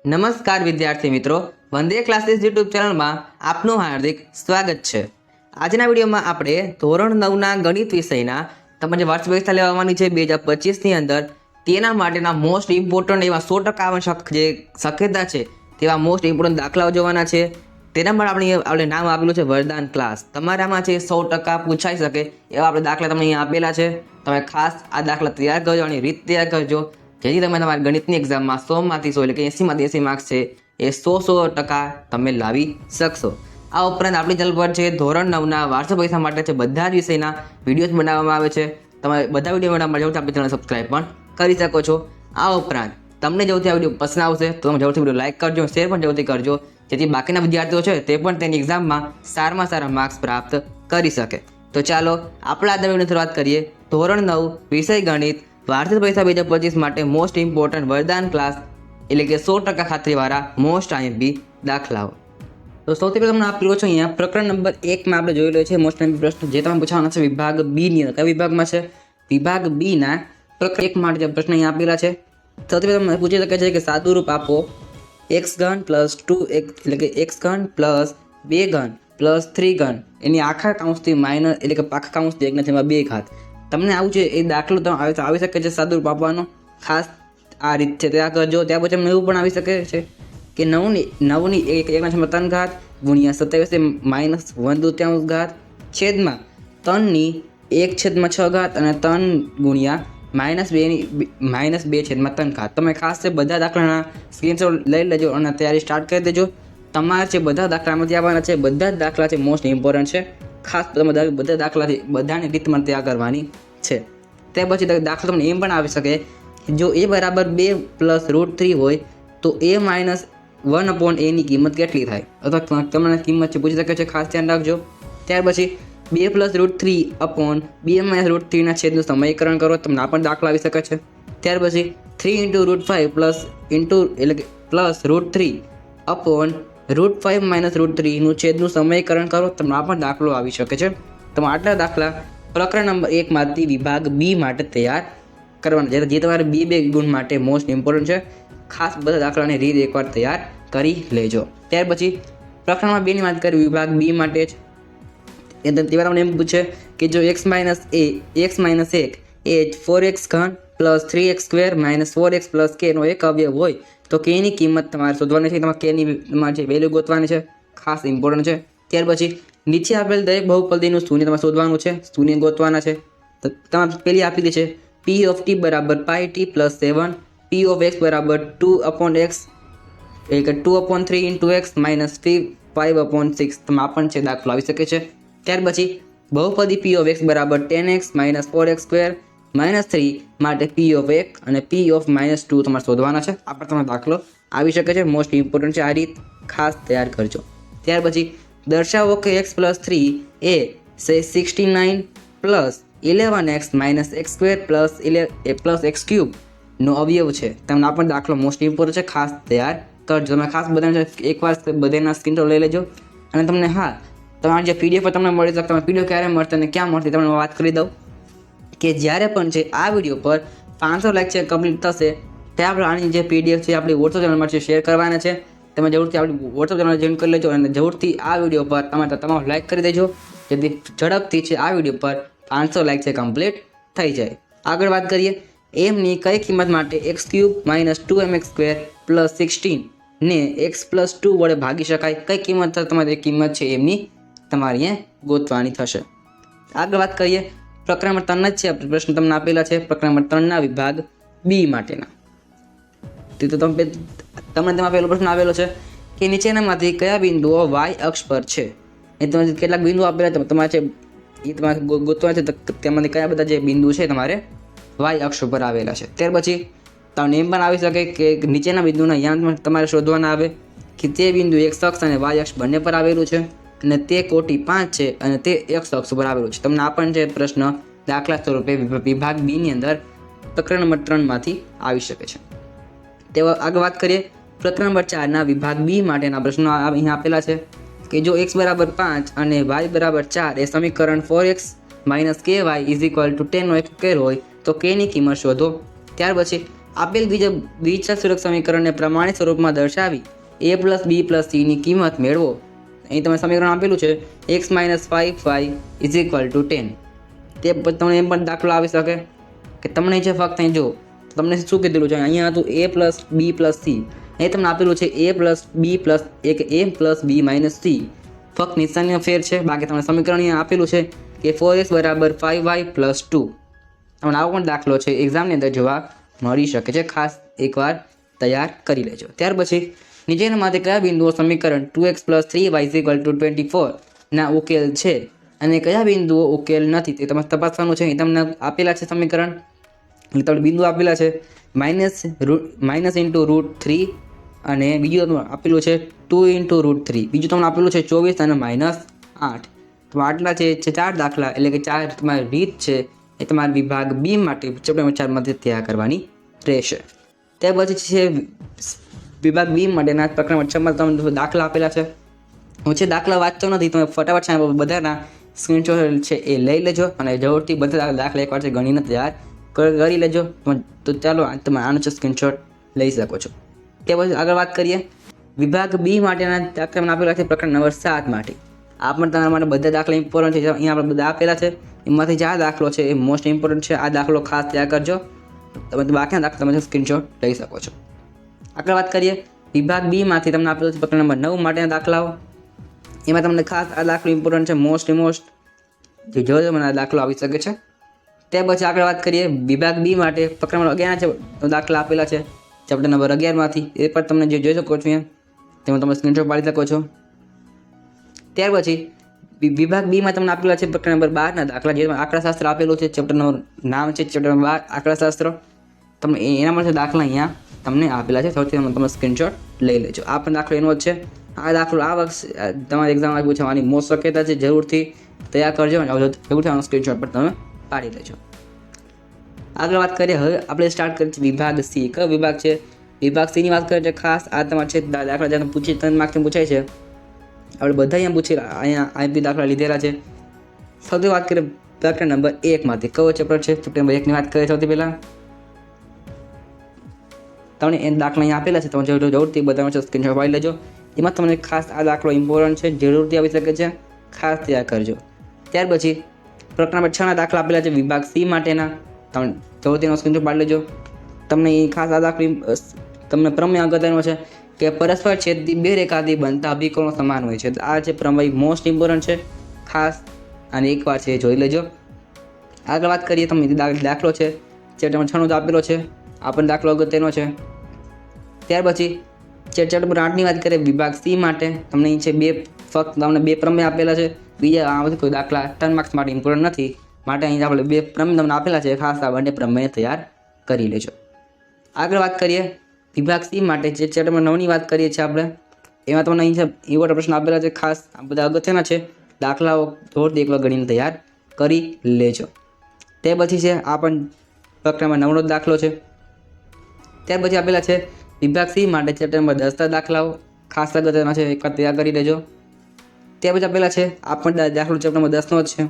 નમસ્કાર વિદ્યાર્થી મિત્રો, વંદે ક્લાસીસ યુટ્યુબ ચેનલમાં આપનું હાર્દિક સ્વાગત છે। આજના વિડીયોમાં આપણે ધોરણ 9ના ગણિત વિષયના તમારે જે વાર્ષિક પરીક્ષા લેવાની છે 2025ની અંદર તેના માટેના મોસ્ટ ઇમ્પોર્ટન્ટ એવા 100% આવવાનું જે શક્યતા છે તેવા મોસ્ટ ઇમ્પોર્ટન્ટ દાખલાઓ જોવાના છે। તેના માટે આપણે નામ આપેલું છે વરદાન ક્લાસ। તમારામાં છે 100% પૂછાઈ શકે એવા આપણે દાખલા તમને અહીંયા આપેલા છે। તમે ખાસ આ દાખલા તૈયાર કરજો અને રીત તૈયાર કરજો, જેથી તમે તમારી ગણિતની એક્ઝામમાં 100માંથી 100 એટલે કે 80માંથી 80 માર્ક્સ છે એ 100% તમે લાવી શકશો। આ ઉપરાંત આપણી ચેનલ પર છે ધોરણ 9ના વાર્ષિક પરીક્ષા માટે છે બધા જ વિષયના વિડીયોઝ બનાવવામાં આવે છે। તમે બધા વિડીયો બનાવવા માટે જરૂરથી આપણી ચેનલ સબસ્ક્રાઈબ પણ કરી શકો છો। આ ઉપરાંત તમને જરૂરથી આ વિડીયો પસંદ આવશે તો તમે જરૂરથી વિડીયો લાઇક કરજો, શેર પણ જરૂરથી કરજો, જેથી બાકીના વિદ્યાર્થીઓ છે તે પણ તેની એક્ઝામમાં સારામાં સારા માર્ક્સ પ્રાપ્ત કરી શકે। તો ચાલો આપણે આજના વિડીયોની શરૂઆત કરીએ। ધોરણ 9 વિષય ગણિત વાર્ષિક પરીક્ષા 2025 માટે મોસ્ટ ઇમ્પોર્ટન્ટ વરદાન ક્લાસ એટલે કે 100% ખાતરીવાળા મોસ્ટ આઈએમપી દાખલાઓ। તો સૌથી પહેલાં તમને આપેલો છે અહીંયા પ્રકરણ નંબર 1માં આપણે જોઈ લો છે મોસ્ટ આઈએમપી પ્રશ્ન, જે તમે પૂછવાના છે વિભાગ બી ની અંદર। કયા વિભાગમાં છે? વિભાગ બી ના પ્રકરણ 1 માટે જે પ્રશ્ન અહીંયા આપેલા છે। સૌથી પહેલાં તમને પૂછી શકે છે કે સાદું રૂપ આપો x ઘન પ્લસ 2x એટલે કે x ઘન પ્લસ 2 ઘન પ્લસ 3 ઘન એની આખા કાઉન્સથી માઇનસ એટલે કે આખા કાઉન્સથી 1/2 ઘાત। તમને આવું છે એ દાખલો તમે આવી શકે છે સાદું રૂપ આપવાનો, ખાસ આ રીત છે ત્યાં કરજો। ત્યાર પછી એવું પણ આવી શકે છે કે 9ની 1/3 ઘાત ગુણ્યા 27 માઇનસ 1/3 ઘાત છેદમાં 3ની 1/6 ઘાત અને 3 ગુણ્યા -2/3 ઘાત। તમે ખાસ છે બધા દાખલાના સ્ક્રીનશોટ લઈ લેજો અને તૈયારી સ્ટાર્ટ કરી દેજો। તમારે છે બધા દાખલામાંથી આવવાના છે, બધા જ દાખલા છે મોસ્ટ ઇમ્પોર્ટન્ટ છે, ખાસ તમે બધા દાખલાથી બધાની રીતમાં તૈયાર કરવાની છે। ત્યાર પછી દાખલો તમને એમ પણ આવી શકે જો a બરાબર 2 પ્લસ √3 હોય તો a માઇનસ 1/a ની કિંમત કેટલી થાય, અથવા તમને કિંમત છે પૂછી શકે છે, ખાસ ધ્યાન રાખજો। ત્યાર પછી 2 પ્લસ √3/b માઇનસ √3 ના છેદનું સમીકરણ કરો, તમને આ પણ દાખલા આવી શકે છે। ત્યાર પછી 3 × √5 પ્લસ એટલે કે પ્લસ √3/√5 માઇનસ √3 નું છેદનું સમીકરણ કરો, તમને આ પણ દાખલો આવી શકે છે। તમે આટલા દાખલા પ્રકરણ નંબર 1 માંથી વિભાગ બી માટે તૈયાર કરવાના, જે તમારે બે ગુણ માટે મોસ્ટ ઇમ્પોર્ટન્ટ છે। ખાસ બધા દાખલાની રીત એકવાર તૈયાર કરી લેજો। ત્યાર પછી પ્રકરણમાં 2ની વાત કરી વિભાગ બી માટે જ તેવા તમને એમ પૂછે કે જો x - 1 એ 4x ઘન plus 3x² minus 4x plus k નો એક અવયવ હોય તો k ની કિંમત તમારે શોધવાની છે, તમારે k ની તમારે જે વેલ્યુ ગોતવાની છે, ખાસ ઇમ્પોર્ટન્ટ છે। ત્યાર પછી નીચે આપેલ દરેક બહુપદીનું શૂન્ય તમારે શોધવાનું છે, શૂન્ય ગોતવાના છે। તો તમારે પહેલી આપેલી છે p of t બરાબર πt plus 7, p of x બરાબર 2/x એટલે કે 2/3 × x માઇનસ 5/6, તમે આ પણ છે દાખલો આવી શકે છે। ત્યાર પછી બહુપદી p of x બરાબર 10x માઇનસ 4x² માઇનસ 3 માટે p of 1 અને p of -2 તમારે શોધવાના છે, આ પણ તમારો દાખલો આવી શકે છે, મોસ્ટ ઇમ્પોર્ટન્ટ છે, આ રીત ખાસ તૈયાર કરજો। ત્યાર પછી દર્શાવો કે x પ્લસ 3 એ 69 plus 11x minus x² plus x³ નો અવયવ છે, તમને આ પણ દાખલો મોસ્ટ ઇમ્પોર્ટન્ટ છે, ખાસ તૈયાર કરજો। તમે ખાસ બધાને એકવાર બધાના સ્ક્રીનશોટ લઈ લેજો અને તમને તમારી જે પીડીએફ પર તમને મળી શકે, તમે પીડીએફ ક્યારે મળશે અને ક્યાં મળશે તમને વાત કરી દઉં કે જ્યારે પણ છે આ વિડીયો પર 500 લેક્ચર કમ્પ્લીટ થશે ત્યાં આપણે આની જે પીડીએફ છે આપણી વોટ્સઅપ ચેનલમાં છે શેર કરવાના છે। તમે જરૂરથી આપણી વોટ્સઅપ ચેનલ જોઈન કરી લેજો અને જરૂરથી આ વિડીયો પર તમારો લાઇક કરી દેજો, જેથી ઝડપથી છે આ વિડીયો પર 500 લેક્ચર કમ્પ્લીટ થઈ જાય। આગળ વાત કરીએ એમની કઈ કિંમત માટે x³ માઇનસ 2mx² પ્લસ 16 ને x પ્લસ 2 વડે ભાગી શકાય, કઈ કિંમત તમારી કિંમત છે એમની તમારે અહીંયા ગોતવાની થશે। આગળ વાત કરીએ પ્રકરણ નંબર 3 જ છે પ્રશ્ન તમને આપેલા છે પ્રકરણ નંબર 3ના વિભાગ બી માટેના। તો તમને તેમાં પહેલો પ્રશ્ન આવેલો છે કે નીચેનામાંથી કયા બિંદુઓ y અક્ષ પર છે, એ તમારે કેટલાક બિંદુ આપેલા તમારે છે એ તમારે ગોતવા છે, તેમાંથી કયા બધા જે બિંદુ છે તમારે y અક્ષ ઉપર આવેલા છે। ત્યાર પછી તમને એમ પણ આવી શકે કે નીચેના બિંદુના યામ તમારે શોધવાના આવે કે તે બિંદુ x અક્ષ અને y અક્ષ બંને પર આવેલું છે અને તે કોટી 5 છે અને તે x અક્ષ ઉપર આવેલું છે, તમને આ પણ છે પ્રશ્ન દાખલા સ્વરૂપે વિભાગ બી ની અંદર પ્રકરણ નંબર 3 માંથી આવી શકે છે। તેવા આગળ વાત કરીએ પ્રકરણ નંબર 4ના વિભાગ બી માટેના પ્રશ્નો અહીંયા આપેલા છે કે જો x બરાબર 5 અને y બરાબર 4 એ સમીકરણ 4x - ky = 10 નો એક ઉકેલ હોય તો k ની કિંમત શોધો। ત્યાર પછી આપેલ દ્વિચતુરક સમીકરણને પ્રમાણિત સ્વરૂપમાં દર્શાવી a + b + c ની કિંમત મેળવો. અહીં તમે સમીકરણ આપેલું છે x - 5y = 10. તે તમને એમ પણ દાખલો આવી શકે કે તમને છે ફક્ત અહીં જો તમને શું કીધેલું છે, અહીંયા હતું a + b + c, અહીં તમને આપેલું છે a + b + a + b - c. ફક્ત નિશાનીનો ફેર છે, બાકી તમને સમીકરણ અહીંયા આપેલું છે કે 4x = 5y + 2. તમને આવો પણ દાખલો છે એક્ઝામની અંદર જોવા મળી શકે છે, ખાસ એકવાર તૈયાર કરી લેજો. ત્યાર પછી નીચેનામાંથી કયા બિંદુઓ સમીકરણ 2x + 3y = 24 ના ઉકેલ છે અને કયા બિંદુઓ ઉકેલ નથી તે તમારે તપાસવાનું છે. એ તમને આપેલા છે સમીકરણ, એટલે તમને બિંદુ આપેલા છે -√3 અને બીજું તમને આપેલું છે 2 × √3, બીજું તમને આપેલું છે 24 અને -8. તો આટલા છે 4 દાખલા, એટલે કે 4 તમારી રીત છે એ તમારા વિભાગ બી માટે ચેપ્ટર નંબર 4 માંથી તૈયાર કરવાની રહેશે. ત્યાર પછી છે વિભાગ બી માટેના પ્રકરણ નંબર 6 માં તમને દાખલા આપેલા છે. હું છે દાખલા વાંચતો નથી, તમે ફટાફટ છે બધાના સ્ક્રીનશોટ છે એ લઈ લેજો અને જરૂરથી બધા દાખલા એકવાર છે ગણીને તૈયાર કરી લેજો. તો ચાલો તમે આનો છે સ્ક્રીનશોટ લઈ શકો છો. તે પછી આગળ વાત કરીએ વિભાગ બી માટેના દાખલા આપેલા છે પ્રકરણ નંબર 7 માટે. આ પણ તમારા માટે બધા દાખલા ઇમ્પોર્ટન્ટ છે, અહીંયા આપણે બધા આપેલા છે, એમાંથી જે આ દાખલો છે એ મોસ્ટ ઇમ્પોર્ટન્ટ છે. આ દાખલો ખાસ તૈયાર કરજો, તમે બાકીના દાખલા તમે સ્ક્રીનશોટ લઈ શકો છો. આગળ વાત કરીએ વિભાગ બી માંથી તમને આપેલું છે પ્રકરણ નંબર 9 માટેના દાખલાઓ. એમાં તમને ખાસ આ દાખલો ઇમ્પોર્ટન્ટ છે, મોસ્ટ જોજો મને આ દાખલો આવી શકે છે. ત્યાર પછી આગળ વાત કરીએ વિભાગ બી માટે પ્રકરણ નંબર 11 છે દાખલા આપેલા છે ચેપ્ટર નંબર 11 માંથી. એ પણ તમને જે જોઈ શકો છો અહીંયા તેમાં તમે સ્ક્રીનશોટ પાડી શકો છો. ત્યાર પછી વિભાગ બી માં તમને આપેલા છે પ્રકરણ નંબર 12 ના દાખલા, જેમાં આંકડાશાસ્ત્ર આપેલું છે. ચેપ્ટરનું નામ છે ચેપ્ટર નંબર 12 આંકડાશાસ્ત્ર. તમને એના માટે દાખલા અહીંયા તમને આપેલા છે, સૌથી તમે સ્ક્રીનશોટ લઈ લેજો. આ પણ દાખલો એનો જ છે. આ દાખલો આ વખતે તમારી એક્ઝામમાં પૂછવાની મોસ્ટ શક્યતા છે, જરૂરથી તૈયાર કરજો અને જરૂરથી આનો સ્ક્રીનશોટ પણ તમે પાડી લેજો. આગળ વાત કરીએ હવે આપણે સ્ટાર્ટ કરીએ છીએ વિભાગ સી. કયો વિભાગ છે? વિભાગ સી ની વાત કરીએ છે. ખાસ આ તમારે છે દાખલા જેને પૂછી 3 માર્કથી પૂછાય છે, આપણે બધા અહીંયા પૂછી અહીંયા દાખલા લીધેલા છે. સૌથી વાત કરીએ પ્રકરણ નંબર 1 માંથી. કયો ચેપ્ટર છે? ચેપ્ટર નંબર 1 ની વાત કરીએ સૌથી પહેલા. તમને એ દાખલા અહીંયા આપેલા છે, તમે જરૂરથી બધા સ્ક્રીનશોટ પાડી લેજો. એમાં તમને ખાસ આ દાખલો ઇમ્પોર્ટન્ટ છે, જરૂરથી આવી શકે છે, ખાસ તૈયાર કરજો. ત્યાર પછી પ્રકરણ નંબર 6 ના દાખલા આપેલા છે વિભાગ સી માટેના, તમે જરૂરથી એનો સ્ક્રીનશોટ પાડી લેજો. તમને એ ખાસ આ દાખલો તમને પ્રમેય અગત્યનો છે કે પરસ્પર છેદતી બે રેખાથી બનતા અભિકોણો સમાન હોય છે. આ જે પ્રમેય મોસ્ટ ઇમ્પોર્ટન્ટ છે, ખાસ અને એકવાર છે જોઈ લેજો. આગળ વાત કરીએ તમે દાખલો છે ચેપ્ટર નંબર 6 નો આપેલો છે, આ પણ દાખલો અગત્યનો છે. ત્યાર પછી ચેપ્ટર નંબર 8 ની વાત કરીએ વિભાગ સી માટે. તમને અહીં છે ફક્ત તમને 2 પ્રમેય આપેલા છે, બીજા આ કોઈ દાખલા 3 માર્ક્સ માટે ઇમ્પોર્ટન્ટ નથી, માટે અહીં આપણે 2 પ્રમેય તમને આપેલા છે, ખાસ આ બંને પ્રમેય તૈયાર કરી લેજો. આગળ વાત કરીએ વિભાગ સી માટે જે ચેપ્ટર નંબર 9 ની વાત કરીએ છીએ આપણે, એમાં તમને અહીં છે ઇમ્પોર્ટન્ટ પ્રશ્ન આપેલા છે, ખાસ આ બધા અગત્યના છે. દાખલાઓ થોડી એકવાર ગણીને તૈયાર કરી લેજો. તે પછી છે આ પણ પ્રકરણ નંબર 9 નો દાખલો છે. ત્યાર પછી આપેલા છે વિભાગ સી માટે ચેપ્ટર નંબર 10 દાખલાઓ, ખાસ અગત્યના છે, એકવાર તૈયાર કરી લેજો. ત્યાર પછી આપેલા છે આ પણ દાખલો ચેપ્ટર નંબર 10 નો જ છે.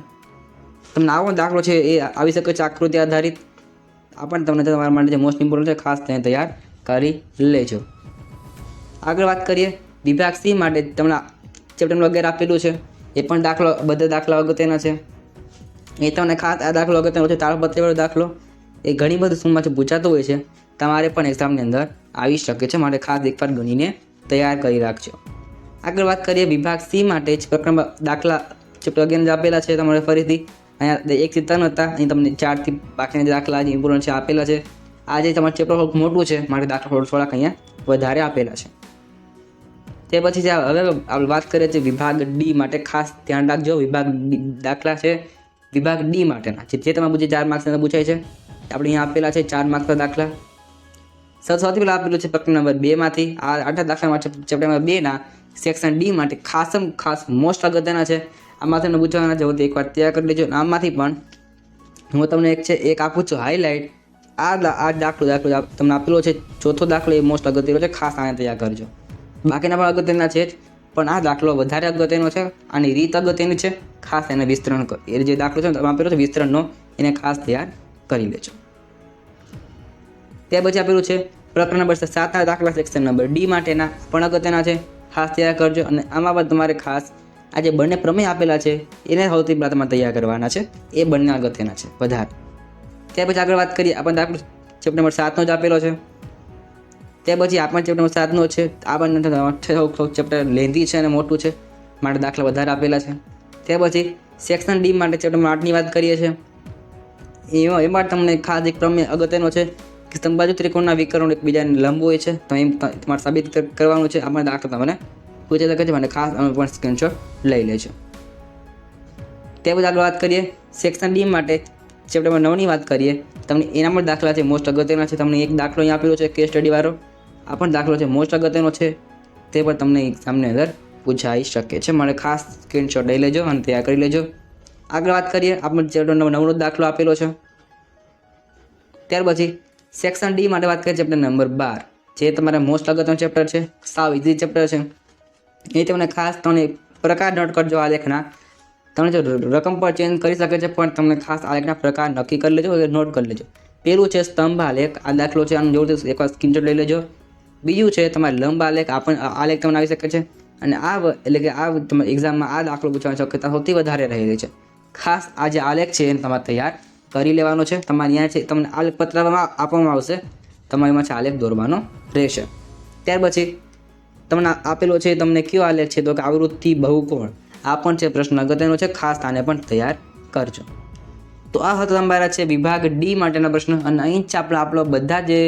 તમને આવો દાખલો છે એ આવી શકે છે આકૃતિ આધારિત. આ પણ તમને તમારા માટે જે મોસ્ટ ઇમ્પોર્ટન્ટ છે, ખાસ તેને તૈયાર કરી લેજો. આગળ વાત કરીએ વિભાગ સી માટે તમને ચેપ્ટર નંબર 11 આપેલું છે, એ પણ દાખલો બધા દાખલા અગત્યના છે. એ તમને ખાસ આ દાખલો અગત્યનો છે, તાળપત્રીવાળો દાખલો. એ ઘણી બધી સ્કૂલમાંથી પૂછાતો હોય છે, તમારે પણ એક્ઝામની અંદર આવી શકે છે, માટે ખાસ એકવાર ગણીને તૈયાર કરી રાખજો. આગળ વાત કરીએ વિભાગ સી માટે જ પ્રકરણ દાખલા ચેપ્ટર 11 આપેલા છે. તમારે ફરીથી અહીંયા 1 થી 3 હતા, અહીં તમને 4 થી બાકીના દાખલા જે ઇમ્પોર્ટન્ટ છે આપેલા છે. આજે તમારું ચેપ્ટર થોડુંક મોટું છે, માટે દાખલા થોડાક અહીંયા વધારે આપેલા છે. તે પછી હવે આપણે વાત કરીએ છીએ વિભાગ ડી માટે. ખાસ ધ્યાન રાખજો, વિભાગ દાખલા છે વિભાગ ડી માટેના જે તમે પૂછે 4 માર્ક્સના પૂછાય છે. આપણે અહીંયા આપેલા છે 4 માર્ક્સના દાખલા. સૌથી પહેલાં આપેલું છે પ્રકરણ નંબર 2 માંથી. આ 8 દાખલામાં ચેપ્ટર નંબર 2 ના સેક્શન ડી માટે ખાસ મોસ્ટ અગત્યના છે. આમાંથી તમને પૂછવાના છે, તો એકવાર તૈયાર કરી લેજો. આમાંથી પણ હું તમને એક આપું છું હાઇલાઇટ. આ દાખલો તમને આપેલો છે, ચોથો દાખલો એ મોસ્ટ અગત્યનો છે, ખાસ આને તૈયાર કરજો. બાકીના પણ અગત્યના છે જ, પણ આ દાખલો વધારે અગત્યનો છે. આની રીત અગત્યની છે, ખાસ એને વિસ્તરણ એ જે દાખલો છે તમે આપેલો છે વિસ્તરણનો, એને ખાસ તૈયાર કરી લેજો. ત્યાર પછી આપેલું છે પ્રકરણ નંબર 7ના દાખલા સેક્શન નંબર ડી માટેના પણ અગત્યના છે, ખાસ તૈયાર કરજો. અને આમાં પણ તમારે ખાસ આ જે બંને પ્રમેય આપેલા છે એને સૌથી પહેલાં તમારે તૈયાર કરવાના છે, એ બંને અગત્યના છે વધારે. ત્યાર પછી આગળ વાત કરીએ, આપણને દાખલો ચેપ્ટર નંબર 7નો જ આપેલો છે. ત્યાર પછી આપણને ચેપ્ટર નંબર 7નો છે, આ બંને ચેપ્ટર લેન્ધી છે અને મોટું છે માટે દાખલા વધારે આપેલા છે. ત્યાર પછી સેક્શન ડી માટે ચેપ્ટર નંબર 8ની વાત કરીએ છીએ. એમાં તમને ખાસ એક પ્રમેય અગત્યનો છે કે સમબાજુ ત્રિકોણના વિકર્ણો એકબીજાને લંબ હોય છે, તો એમ તમારે સાબિત કરવાનું છે. આપણે દાખલો તમને પૂછી શકે છે, અને ખાસ અમે પણ સ્ક્રીનશોટ લઈ લેજો. ત્યાર પછી આગળ વાત કરીએ સેક્શન ડી માટે ચેપ્ટર નંબર 9ની વાત કરીએ. તમને એના પણ દાખલા છે મોસ્ટ અગત્યના છે. તમને એક દાખલો અહીં આપેલો છે કેસ સ્ટડી વાળો, આ પણ દાખલો છે મોસ્ટ અગત્યનો છે, તે પણ તમને એક્ઝામની અંદર પૂછાઈ શકે છે. મને ખાસ સ્ક્રીનશોટ લઈ લેજો અને તૈયાર કરી લેજો. આગળ વાત કરીએ, આપણે ચેપ્ટર નંબર 9નો દાખલો આપેલો છે. ત્યાર પછી સેક્શન ડી માટે વાત કરીએ ચેપ્ટર નંબર 12, જે તમારા મોસ્ટ અગત્યનો ચેપ્ટર છે, સાવ ઇઝી ચેપ્ટર છે. એ તમને ખાસ તમને પ્રકાર નોટ કરજો આલેખના. તમને જો રકમ પર ચેન્જ કરી શકે છે, પણ તમને ખાસ આલેખના પ્રકાર નક્કી કરી લેજો, નોટ કરી લેજો. પેલું છે સ્તંભ આલેખ, આ દાખલો છે, આનું જોરથી એકવાર સ્ક્રીનશોટ લઈ લેજો. બીજું છે તમારે લંબ આલેખ, આ પણ આલેખ તમને આવી શકે છે. અને એટલે કે આ તમે એક્ઝામમાં આ દાખલો પૂછવાની શક્યતા સૌથી વધારે રહેલી છે. ખાસ આ જે આલેખ છે એને તમારે તૈયાર કરી લેવાનો છે. તમારે અહીંયા છે તમને આલેખ પત્રમાં આપવામાં આવશે, તમારે એમાં છે આલેખ દોરવાનો રહેશે. ત્યાર પછી તમને આપેલો છે તમને કયો આલેખ છે, તો કે આવૃત્તિ બહુકોણ. આ પણ છે પ્રશ્ન અગત્યનો છે, ખાસ આને પણ તૈયાર કરજો. તો આ હતો તમારા છે વિભાગ ડી માટેના પ્રશ્ન. અને અહીં જ આપણો બધા જે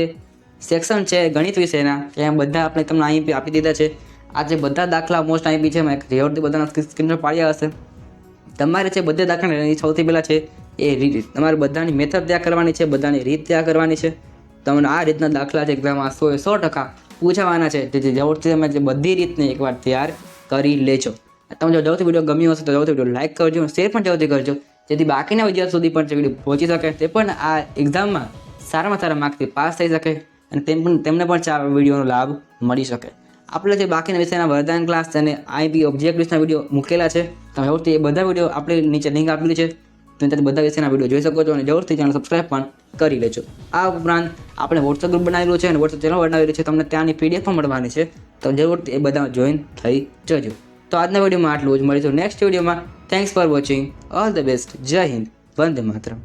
સેક્શન છે ગણિત વિષયના, એમ બધા આપણે તમને અહીં આપી દીધા છે. આ જે બધા દાખલા મોસ્ટ અહીં છે, મેં રેવડથી બધાના સ્ક્રીનશોટ પાડ્યા હશે. તમારે છે બધા દાખલા સૌથી પહેલાં છે એ તમારે બધાની મેથડ તૈયાર કરવાની છે, બધાની રીત તૈયાર કરવાની છે. તમને આ રીતના દાખલા છે એક્ઝામમાં 100% પૂછાવાના છે. જેથી જરૂરથી તમે જે બધી રીતને એકવાર તૈયાર કરી લેજો. તમને જો જરૂરથી વિડીયો ગમ્યો હશે તો જરૂરથી વિડીયો લાઇક કરજો, શેર પણ જરૂરથી કરજો, જેથી બાકીના વિદ્યાર્થીઓ સુધી પણ વિડીયો પહોંચી શકે, તે પણ આ એક્ઝામમાં સારામાં સારા માર્કથી પાસ થઈ શકે અને તેમને પણ આ વિડીયોનો લાભ મળી શકે. આપણે જે બાકીના વિષયના વરદાન ક્લાસ અને આઈપી ઓબ્જેક્ટિવ્સના વિડીયો મૂકેલા છે, તમે જરૂરથી એ બધા વિડીયો આપણે નીચે લિંક આપેલી છે, તમે ત્યાંથી બધા વિષયના વિડીયો જોઈ શકો છો. અને જરૂરથી ચેનલ સબસ્ક્રાઈબ પણ કરી લેજો. આ ઉપરાંત આપણે વોટ્સઅપ ગ્રુપ બનાવેલું છે અને વોટ્સઅપ ચેનલ બનાવેલી છે, તમને ત્યાંની પીડીએફ પણ મળવાની છે, તો જરૂરથી એ બધા જોઈન થઈ જજો. તો આજના વિડીયોમાં આટલું જ. મળીશું નેક્સ્ટ વિડીયોમાં. Thanks for watching. All the best. જય હિન્દ. વંદે માતરમ.